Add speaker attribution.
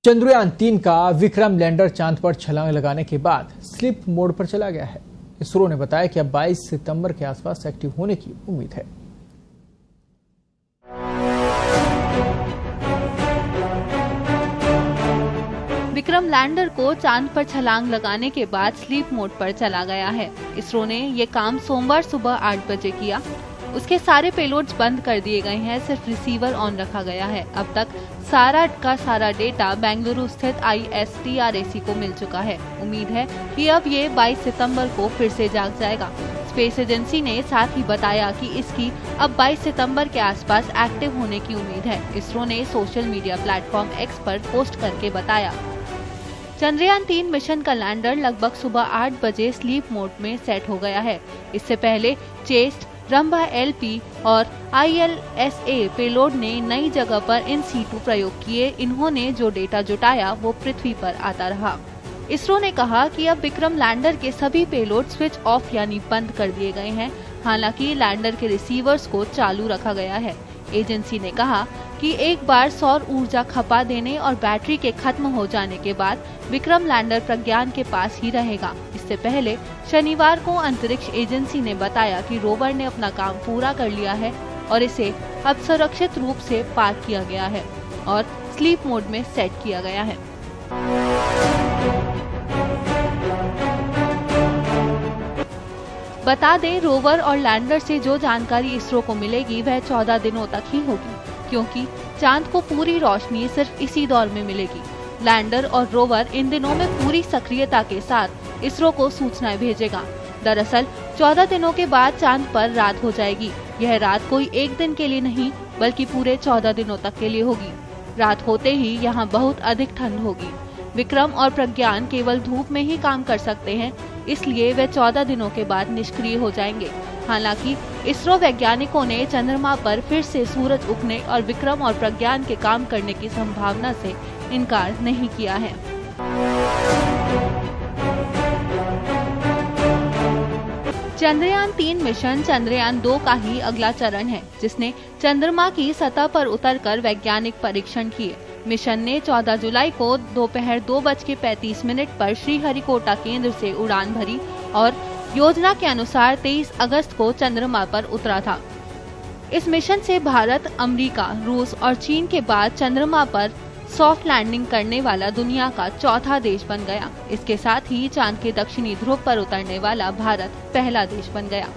Speaker 1: चंद्रयान-3 का विक्रम लैंडर चांद पर छलांग लगाने के बाद स्लीप मोड पर चला गया है। इसरो ने बताया कि अब 22 सितंबर के आसपास एक्टिव होने की उम्मीद है।
Speaker 2: विक्रम लैंडर को चांद पर छलांग लगाने के बाद स्लीप मोड पर चला गया है। इसरो ने ये काम सोमवार सुबह 8 बजे किया। उसके सारे पेलोड्स बंद कर दिए गए हैं, सिर्फ रिसीवर ऑन रखा गया है। अब तक सारा डेटा बेंगलुरु स्थित ISTRAC को मिल चुका है। उम्मीद है कि अब ये 22 सितंबर को फिर से जाग जाएगा। स्पेस एजेंसी ने साथ ही बताया कि इसकी अब 22 सितंबर के आसपास एक्टिव होने की उम्मीद है। इसरो ने सोशल मीडिया प्लेटफॉर्म X पर पोस्ट करके बताया। चंद्रयान-3 मिशन का लैंडर लगभग सुबह 8 बजे स्लीप मोड में सेट हो गया है। इससे पहले चेस्ट, रंभा LP और ILSA पेलोड ने नई जगह पर इन situ प्रयोग किए। इन्होंने जो डेटा जुटाया वो पृथ्वी पर आता रहा। इसरो ने कहा कि अब विक्रम लैंडर के सभी पेलोड स्विच ऑफ यानी बंद कर दिए गए हैं। हालांकि लैंडर के रिसीवर्स को चालू रखा गया है। एजेंसी ने कहा कि एक बार सौर ऊर्जा खपा देने और बैटरी के खत्म हो जाने के बाद विक्रम लैंडर प्रज्ञान के पास ही रहेगा। इससे पहले शनिवार को अंतरिक्ष एजेंसी ने बताया कि रोवर ने अपना काम पूरा कर लिया है और इसे अब सुरक्षित रूप से पार्क किया गया है और स्लीप मोड में सेट किया गया है। बता दें, रोवर और लैंडर से जो जानकारी इसरो को मिलेगी वह 14 दिनों तक ही होगी, क्योंकि चांद को पूरी रोशनी सिर्फ इसी दौर में मिलेगी। लैंडर और रोवर इन दिनों में पूरी सक्रियता के साथ इसरो को सूचनाएं भेजेगा। दरअसल 14 दिनों के बाद चांद पर रात हो जाएगी। यह रात कोई एक दिन के लिए नहीं बल्कि पूरे 14 दिनों तक के लिए होगी। रात होते ही यहाँ बहुत अधिक ठंड होगी। विक्रम और प्रज्ञान केवल धूप में ही काम कर सकते हैं, इसलिए वे 14 दिनों के बाद निष्क्रिय हो जाएंगे। हालांकि इसरो वैज्ञानिकों ने चंद्रमा पर फिर से सूरज उगने और विक्रम और प्रज्ञान के काम करने की संभावना से इनकार नहीं किया है। चंद्रयान-3 मिशन चंद्रयान-2 का ही अगला चरण है, जिसने चंद्रमा की सतह पर उतरकर वैज्ञानिक परीक्षण किए। मिशन ने 14 जुलाई को दोपहर 2:35 पर श्रीहरिकोटा केंद्र से उड़ान भरी और योजना के अनुसार 23 अगस्त को चंद्रमा पर उतरा था। इस मिशन से भारत, अमेरिका, रूस और चीन के बाद चंद्रमा पर सॉफ्ट लैंडिंग करने वाला दुनिया का चौथा देश बन गया। इसके साथ ही चांद के दक्षिणी ध्रुव पर उतरने वाला भारत पहला देश बन गया।